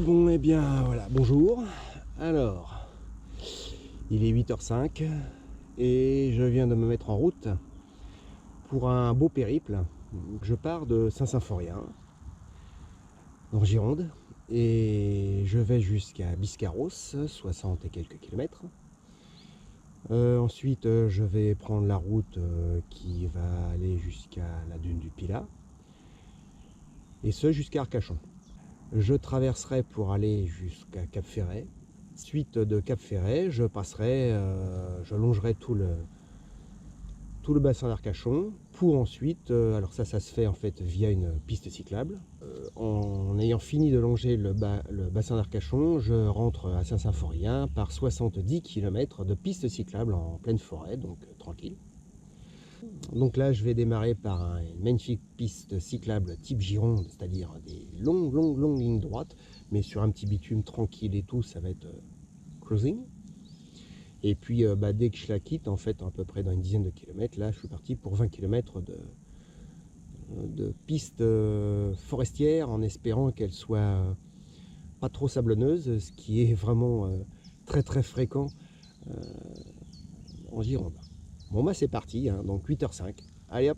Bon, et bien voilà, bonjour. Alors, il est 8h05 et je viens de me mettre en route pour un beau périple. Je pars de Saint-Symphorien, en Gironde, et je vais jusqu'à Biscarros, 60 et quelques kilomètres. Ensuite, je vais prendre la route qui va aller jusqu'à la dune du Pilat, et ce jusqu'à Arcachon. Je traverserai pour aller jusqu'à Cap-Ferret. Suite de Cap-Ferret, je passerai, je longerai tout le bassin d'Arcachon pour ensuite, alors ça se fait en fait via une piste cyclable. En ayant fini de longer le bassin d'Arcachon, je rentre à Saint-Symphorien par 70 km de piste cyclable en pleine forêt, donc tranquille. Donc là, je vais démarrer par une magnifique piste cyclable type Gironde, c'est-à-dire des longues lignes droites, mais sur un petit bitume tranquille et tout, ça va être cruising. Et puis dès que je la quitte, en fait, à peu près dans une dizaine de kilomètres, là, je suis parti pour 20 km de piste forestière, en espérant qu'elle soit pas trop sablonneuse, ce qui est vraiment très fréquent en Gironde. Bon bah c'est parti, hein, donc 8h05. Allez hop.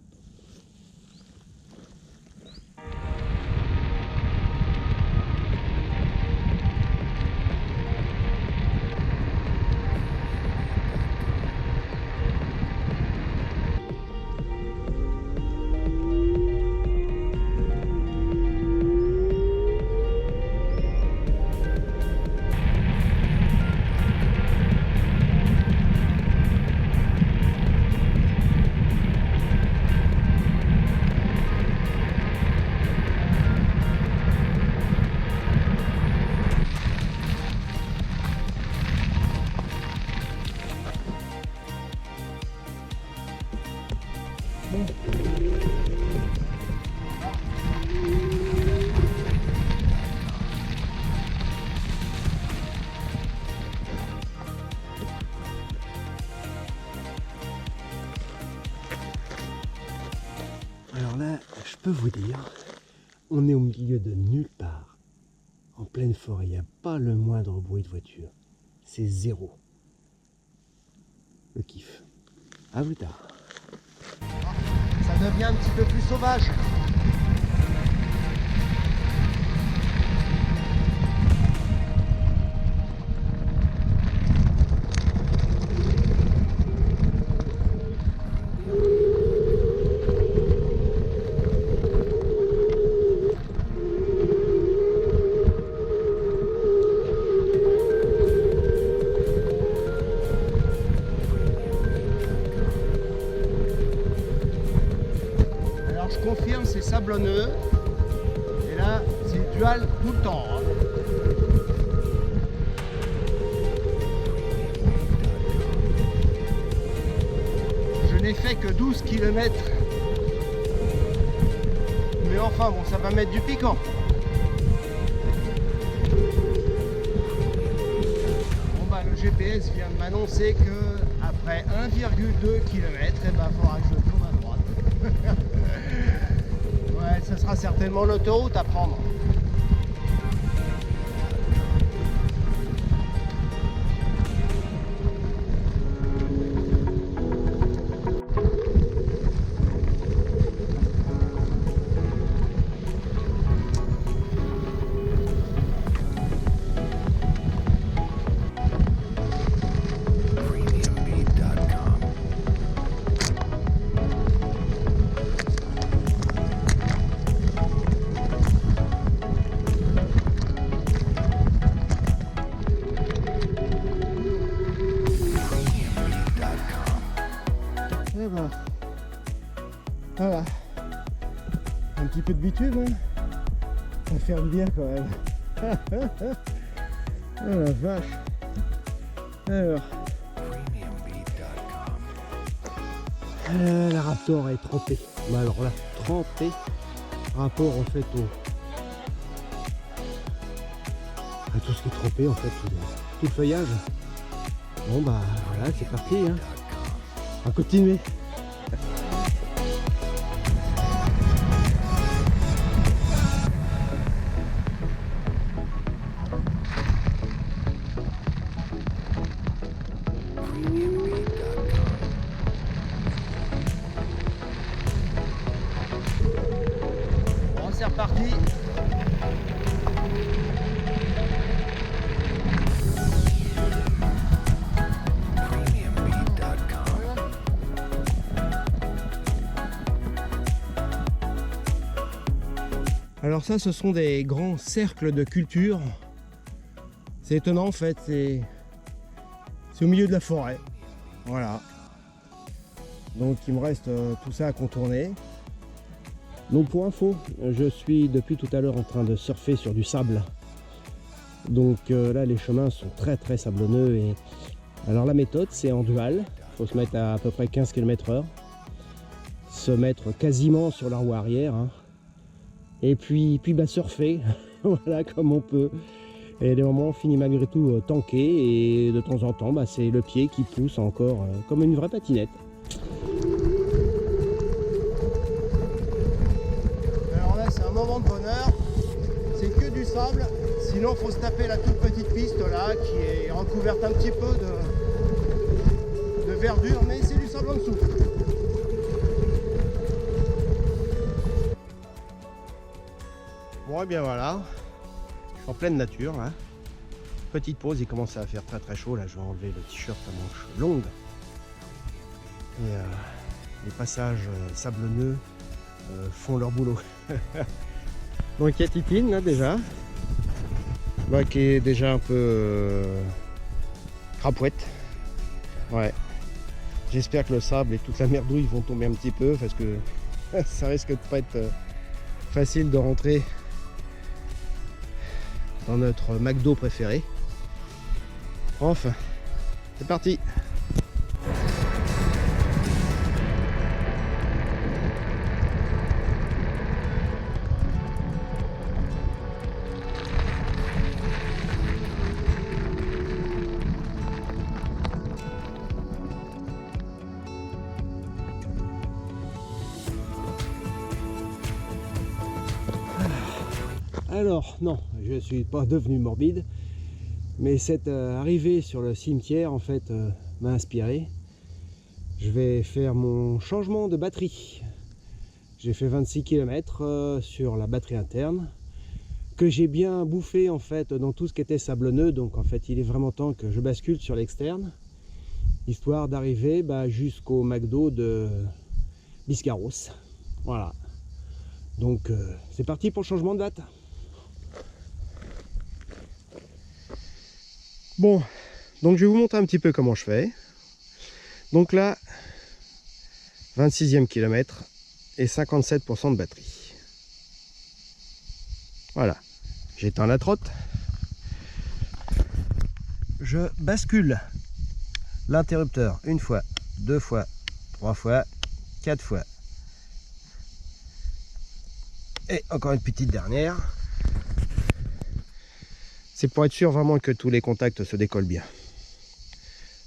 Alors là, je peux vous dire, on est au milieu de nulle part, en pleine forêt, il n'y a pas le moindre bruit de voiture, c'est zéro. Le kiff. À plus tard. Ça devient un petit peu plus sauvage. Confirme, c'est sablonneux et là c'est dual tout le temps, hein. Je n'ai fait que 12 km, mais enfin bon, ça va mettre du piquant. Bon bah le GPS vient de m'annoncer que après 1,2 km, il faudra que je tourne à droite. Ouais, ça sera certainement l'autoroute à prendre. Voilà, un petit peu de bitume, hein. Ça ferme bien quand même. Oh la vache. Alors, La Raptor est trempée. Mais alors là, trempée rapport en fait à tout ce qui est trempé en fait, tout le feuillage. Bon bah voilà, c'est parti, hein. On va continuer. Bon, c'est reparti. Alors ça, ce sont des grands cercles de culture. C'est étonnant en fait, c'est au milieu de la forêt. Voilà. Donc il me reste tout ça à contourner. Donc pour info, je suis depuis tout à l'heure en train de surfer sur du sable. Donc là les chemins sont très sablonneux. Et alors la méthode c'est en dual. Il faut se mettre à peu près 15 km/h. Se mettre quasiment sur la roue arrière. Hein. Et puis bah, surfer, voilà comme on peut. Et des moments on finit malgré tout tanké et de temps en temps bah, c'est le pied qui pousse encore comme une vraie patinette. Alors là c'est un moment de bonheur, c'est que du sable, sinon faut se taper la toute petite piste là qui est recouverte un petit peu de verdure, mais c'est du sable en dessous. Bon et bien voilà, je suis en pleine nature là. Petite pause, il commence à faire très chaud là, je vais enlever le t-shirt à manches longues. Et les passages sablonneux font leur boulot. Donc il y a Titine là déjà, bah, qui est déjà un peu crapouette. Ouais. J'espère que le sable et toute la merdouille vont tomber un petit peu parce que ça risque de pas être facile de rentrer dans notre McDo préféré. Enfin, c'est parti. Alors non, je ne suis pas devenu morbide, mais cette arrivée sur le cimetière en fait m'a inspiré. Je vais faire mon changement de batterie. J'ai fait 26 km sur la batterie interne, que j'ai bien bouffé en fait dans tout ce qui était sablonneux, donc en fait il est vraiment temps que je bascule sur l'externe, histoire d'arriver bah, jusqu'au McDo de Biscarrosse. Voilà. Donc c'est parti pour le changement de date. Bon, donc je vais vous montrer un petit peu comment je fais. Donc là, 26e kilomètre et 57% de batterie. Voilà, j'éteins la trotte. Je bascule l'interrupteur une fois, deux fois, trois fois, quatre fois. Et encore une petite dernière. C'est pour être sûr vraiment que tous les contacts se décollent bien.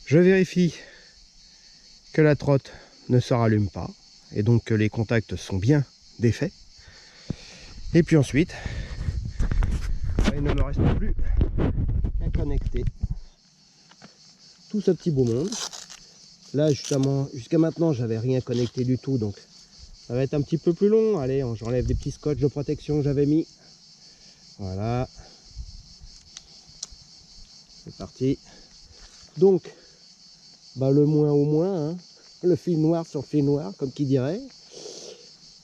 Je vérifie que la trotte ne se rallume pas et donc que les contacts sont bien défaits. Et puis ensuite, il ne me reste plus qu'à connecter tout ce petit beau monde. Là justement, jusqu'à maintenant, j'avais rien connecté du tout, donc ça va être un petit peu plus long. Allez, j'enlève des petits scotch de protection que j'avais mis. Voilà. C'est parti. Donc, bah, le moins au moins, hein, le fil noir sur fil noir, comme qui dirait.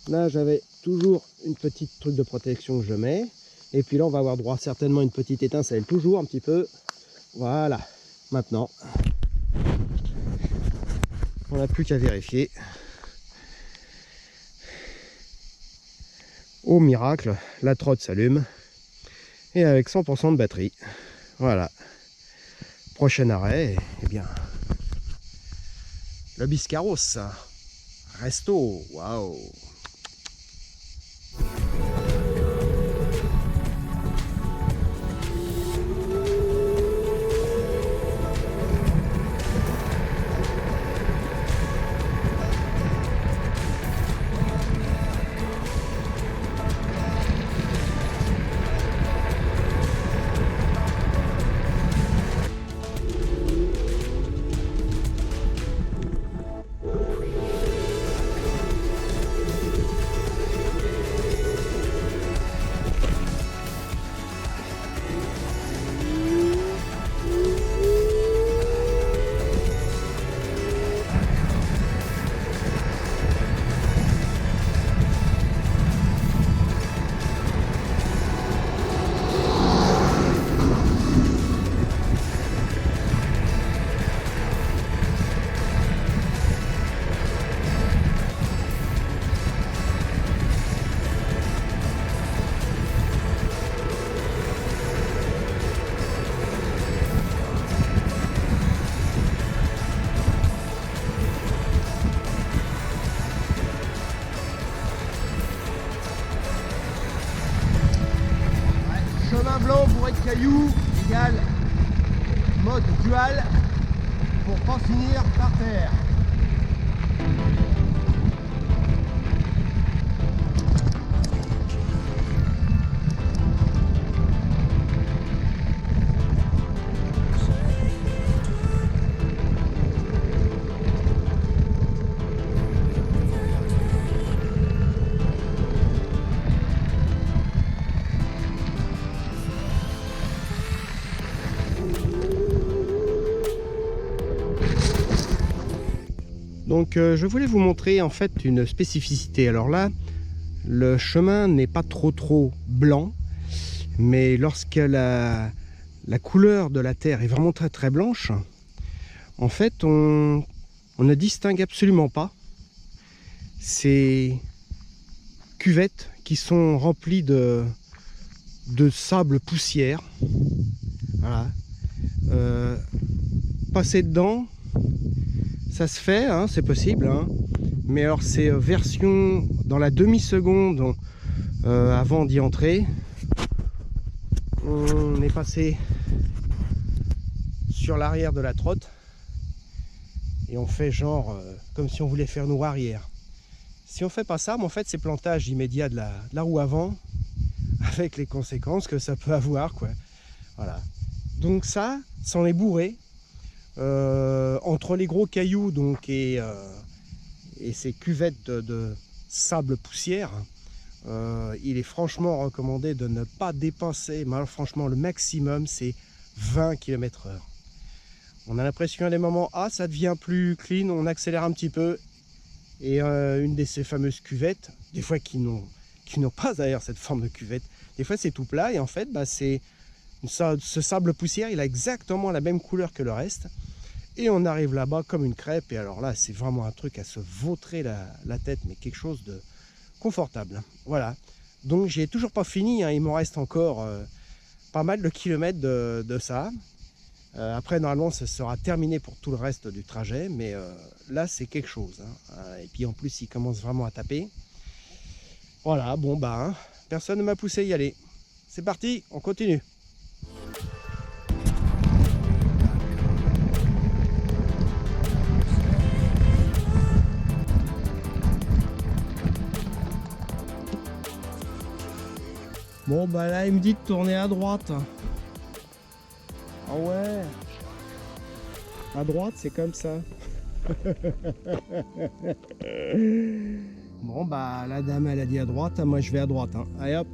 Là, j'avais toujours une petite truc de protection que je mets. Et puis là, on va avoir droit certainement à une petite étincelle, toujours un petit peu. Voilà. Maintenant, on n'a plus qu'à vérifier. Au miracle, la trotte s'allume. Et avec 100% de batterie. Voilà. Prochain arrêt, eh bien, le Biscarrosse. resto, waouh. Chemin blanc bourré de cailloux égale mode dual pour pas finir par terre. Donc je voulais vous montrer en fait une spécificité. Alors là, le chemin n'est pas trop blanc, mais lorsque la couleur de la terre est vraiment très blanche, en fait on ne distingue absolument pas ces cuvettes qui sont remplies de sable poussière. Voilà. Passer dedans, ça se fait, hein, c'est possible, hein. Mais alors c'est version dans la demi-seconde avant d'y entrer. On est passé sur l'arrière de la trotte et on fait genre comme si on voulait faire nous arrière. Si on fait pas ça, mais en fait c'est plantage immédiat de la roue avant, avec les conséquences que ça peut avoir, quoi. Voilà. Donc ça s'en est bourré. Entre les gros cailloux donc et ces cuvettes de sable poussière, il est franchement recommandé de ne pas dépasser, mais alors franchement le maximum c'est 20 km/h. On a l'impression à des moments, ça devient plus clean, on accélère un petit peu, et une de ces fameuses cuvettes, des fois qui n'ont pas d'ailleurs cette forme de cuvette, des fois c'est tout plat, et en fait c'est ce sable poussière, il a exactement la même couleur que le reste. Et on arrive là-bas comme une crêpe. Et alors là, c'est vraiment un truc à se vautrer la tête, mais quelque chose de confortable. Voilà. Donc j'ai toujours pas fini, hein. Il m'en reste encore pas mal de kilomètres de ça. Après, normalement, ça sera terminé pour tout le reste du trajet. Mais là, c'est quelque chose, hein. Et puis en plus, il commence vraiment à taper. Voilà, bon hein, personne ne m'a poussé à y aller. C'est parti, on continue. Bon là il me dit de tourner à droite. Ah ouais. À droite c'est comme ça. Bon la dame elle a dit à droite, moi je vais à droite, hein. Allez hop.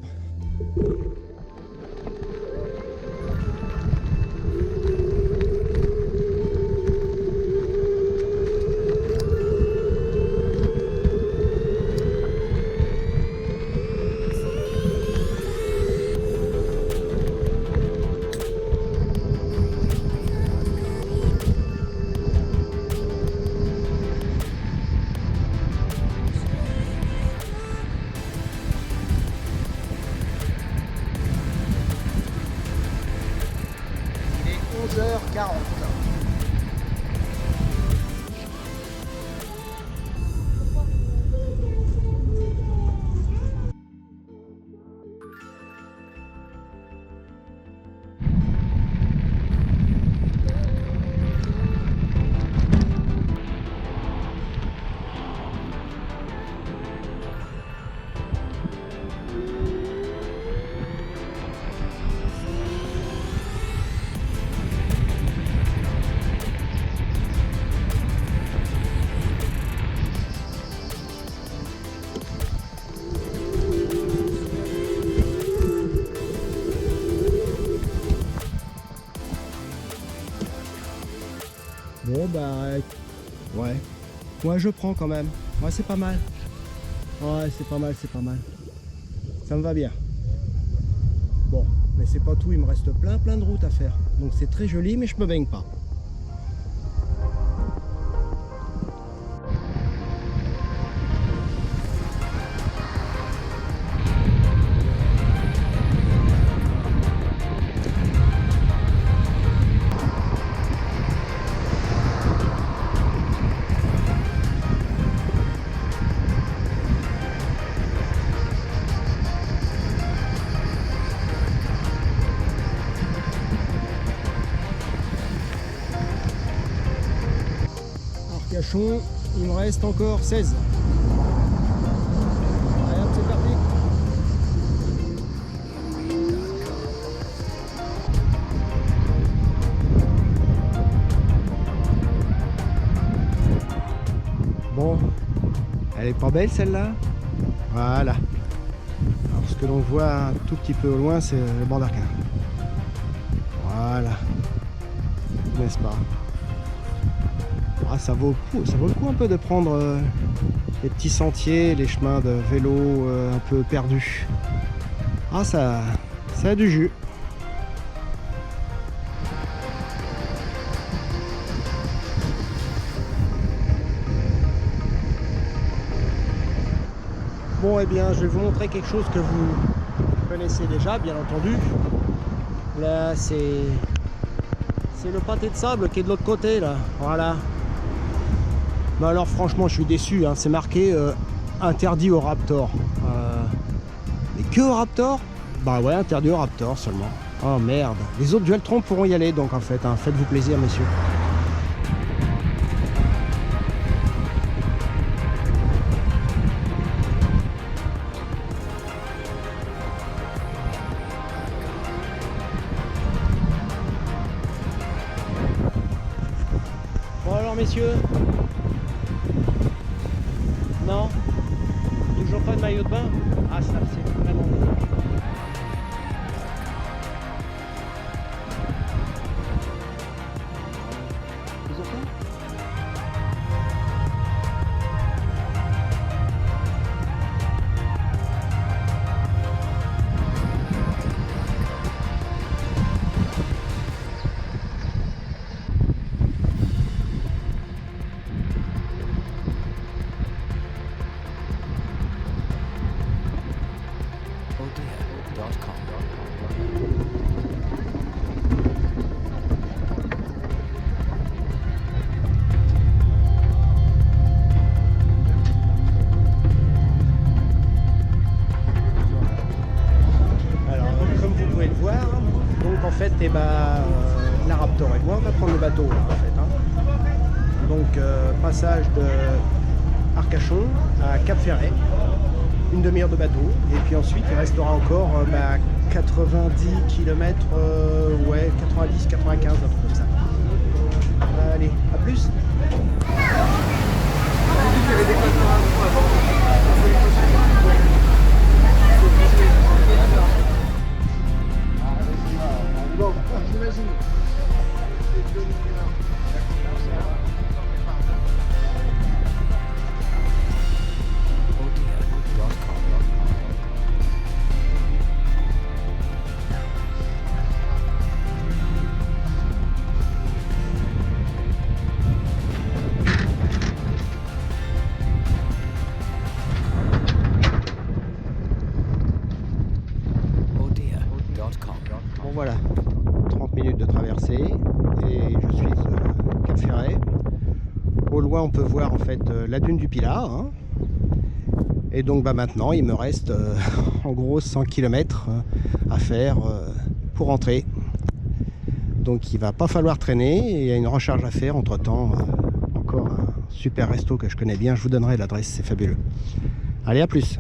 ouais. Ouais, je prends quand même. Ouais, c'est pas mal. Ouais, c'est pas mal, c'est pas mal. Ça me va bien. Bon, mais c'est pas tout, il me reste plein de routes à faire. Donc c'est très joli, mais je me baigne pas. Arcachon, il me reste encore 16. Allez hop, c'est parti. Bon, elle est pas belle celle-là? Voilà. Alors ce que l'on voit un tout petit peu au loin, c'est le bord d'Arcachon. Voilà. N'est-ce pas? Ah, ça vaut le coup un peu de prendre les petits sentiers, les chemins de vélo un peu perdus. Ah, ça a du jus. Bon, eh bien, je vais vous montrer quelque chose que vous connaissez déjà, bien entendu. Là, c'est le pâté de sable qui est de l'autre côté, là. Voilà. Mais alors franchement je suis déçu, hein. C'est marqué interdit au Raptor. Mais que au Raptor? Bah ouais, interdit au Raptor seulement. Oh merde. Les autres Dualtron pourront y aller donc en fait, hein. Faites-vous plaisir messieurs. Bon alors messieurs. Non, toujours pas de maillot de bain. Ah ça c'est vraiment dommage. Toujours pas? Et la Raptor et moi on va prendre le bateau là, en fait, hein. Donc passage de Arcachon à Cap-Ferret, une demi-heure de bateau et puis ensuite il restera encore 90 km, ouais 90-95, un truc comme ça. Allez, à plus. Bon voilà, 30 minutes de traversée et je suis à Cap-Ferret. Au loin on peut voir en fait la dune du Pilat, hein. Et donc maintenant il me reste en gros 100 km à faire pour rentrer. Donc il va pas falloir traîner, il y a une recharge à faire entre temps. Encore un super resto que je connais bien, je vous donnerai l'adresse, c'est fabuleux. Allez, à plus.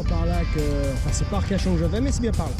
pas par là que... Enfin, c'est pas Arcachon que je vais, mais c'est bien par là.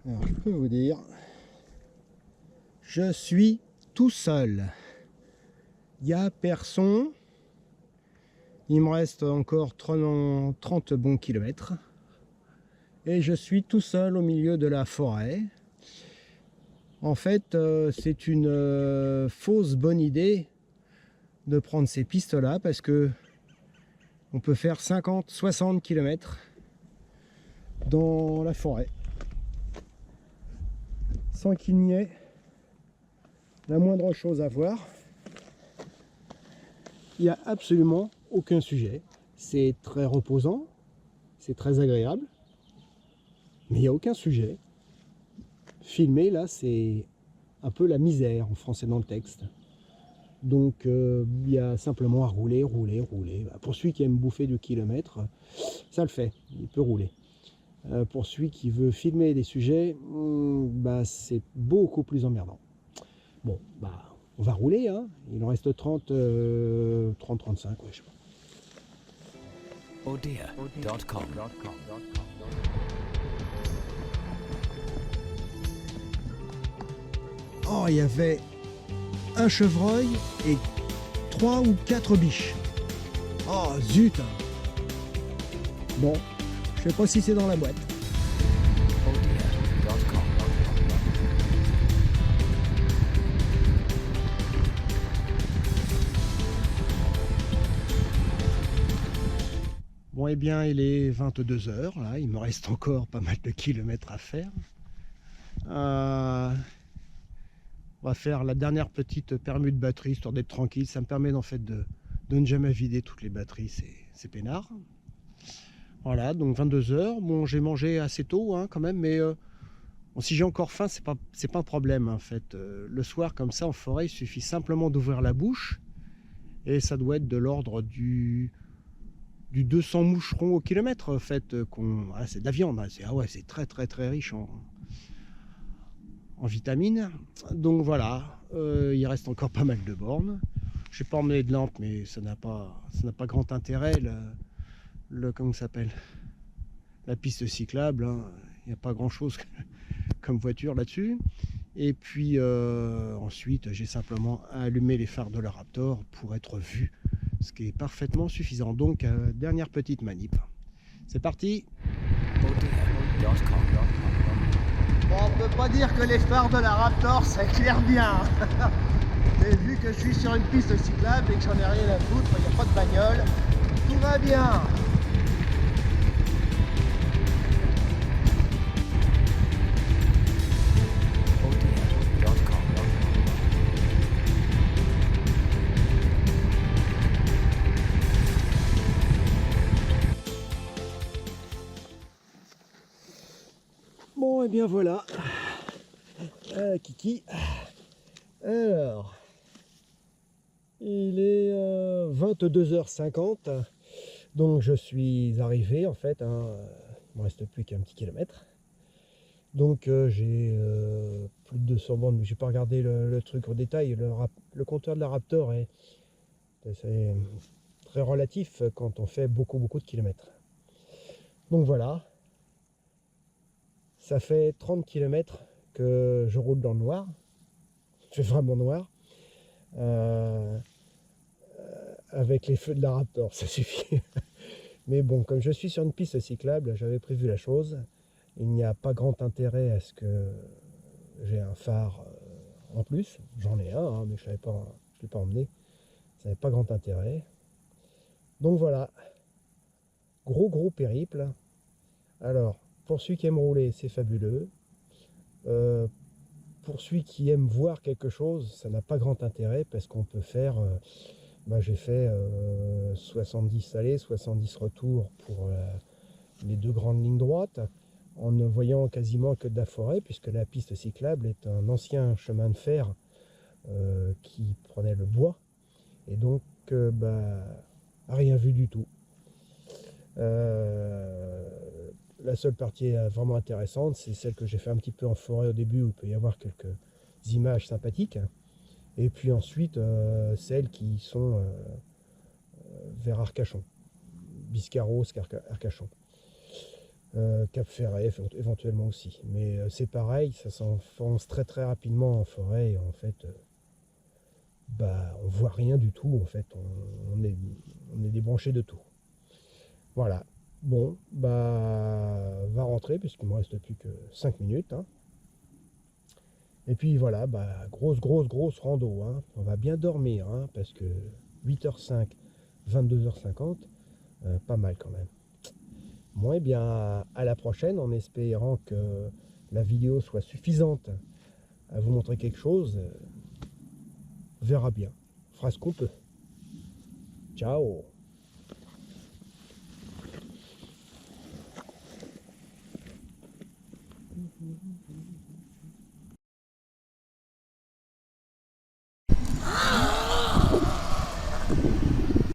Alors, je peux vous dire, je suis tout seul. Il n'y a personne. Il me reste encore 30 bons kilomètres. Et je suis tout seul au milieu de la forêt. En fait, c'est une fausse bonne idée de prendre ces pistes-là parce que on peut faire 50-60 km dans la forêt sans qu'il n'y ait la moindre chose à voir. Il n'y a absolument aucun sujet. C'est très reposant, c'est très agréable, mais il n'y a aucun sujet. Filmer, là, c'est un peu la misère en français dans le texte. Donc, il y a simplement à rouler. Pour celui qui aime bouffer du kilomètre, ça le fait, il peut rouler. Pour celui qui veut filmer des sujets, c'est beaucoup plus emmerdant. Bon, on va rouler, hein. Il en reste 30-35, ouais, je sais pas. Odia.com. Oh, il y avait un chevreuil et 3 ou 4 biches. Oh, zut! Bon, je sais pas si c'est dans la boîte. eh bien, il est 22 h, là, il me reste encore pas mal de kilomètres à faire. On va faire la dernière petite permute batterie, histoire d'être tranquille. Ça me permet en fait de ne jamais vider toutes les batteries, c'est peinard. Voilà, donc 22 h. Bon, j'ai mangé assez tôt hein, quand même, mais bon, si j'ai encore faim, c'est pas un problème en fait. Le soir, comme ça, en forêt, il suffit simplement d'ouvrir la bouche, et ça doit être de l'ordre du 200 moucherons au kilomètre en fait. C'est de la viande, hein. C'est très très très riche en vitamines. Donc voilà, il reste encore pas mal de bornes. Je n'ai pas emmené de lampe, mais ça n'a pas grand intérêt. Comment ça s'appelle, la piste cyclable, hein. Il n'y a pas grand chose comme voiture là-dessus. Et puis ensuite, j'ai simplement allumé les phares de la Raptor pour être vu, ce qui est parfaitement suffisant. Donc dernière petite manip. C'est parti. Bon, on peut pas dire que les phares de la Raptor s'éclairent bien. Mais vu que je suis sur une piste cyclable et que j'en ai rien à foutre, il n'y a pas de bagnole, tout va bien. Bon, et bien voilà. Kiki. Alors, il est 22 h 50. Donc je suis arrivé en fait. Hein, il ne me reste plus qu'un petit kilomètre. Donc j'ai plus de 200 bornes, mais je n'ai pas regardé le truc au détail. Le compteur de la Raptor c'est très relatif quand on fait beaucoup de kilomètres. Donc voilà. Ça fait 30 km que je roule dans le noir. Il fait vraiment noir. Avec les feux de la Raptor, ça suffit. Mais bon, comme je suis sur une piste cyclable, j'avais prévu la chose. Il n'y a pas grand intérêt à ce que j'ai un phare en plus. J'en ai un, hein, mais je ne l'ai pas emmené. Ça n'avait pas grand intérêt. Donc voilà. Gros périple. Alors, pour celui qui aime rouler, c'est fabuleux. Pour celui qui aime voir quelque chose, ça n'a pas grand intérêt parce qu'on peut faire... j'ai fait 70 allées, 70 retours pour les deux grandes lignes droites, en ne voyant quasiment que de la forêt, puisque la piste cyclable est un ancien chemin de fer qui prenait le bois, et donc rien vu du tout. La seule partie vraiment intéressante, c'est celle que j'ai fait un petit peu en forêt au début, où il peut y avoir quelques images sympathiques. Et puis ensuite, celles qui sont vers Arcachon, Biscarrosse, Arcachon. Cap Ferret éventuellement aussi. Mais c'est pareil, ça s'enfonce très très rapidement en forêt. Et en fait, on voit rien du tout. En fait, on est débranché de tout. Voilà. Bon, va rentrer, puisqu'il ne me reste plus que 5 minutes. Hein. Et puis voilà, grosse rando. Hein. On va bien dormir, hein, parce que 8h05, 22h50, pas mal quand même. Bon, et bien, à la prochaine, en espérant que la vidéo soit suffisante à vous montrer quelque chose. On verra bien. On fera ce qu'on peut. Ciao.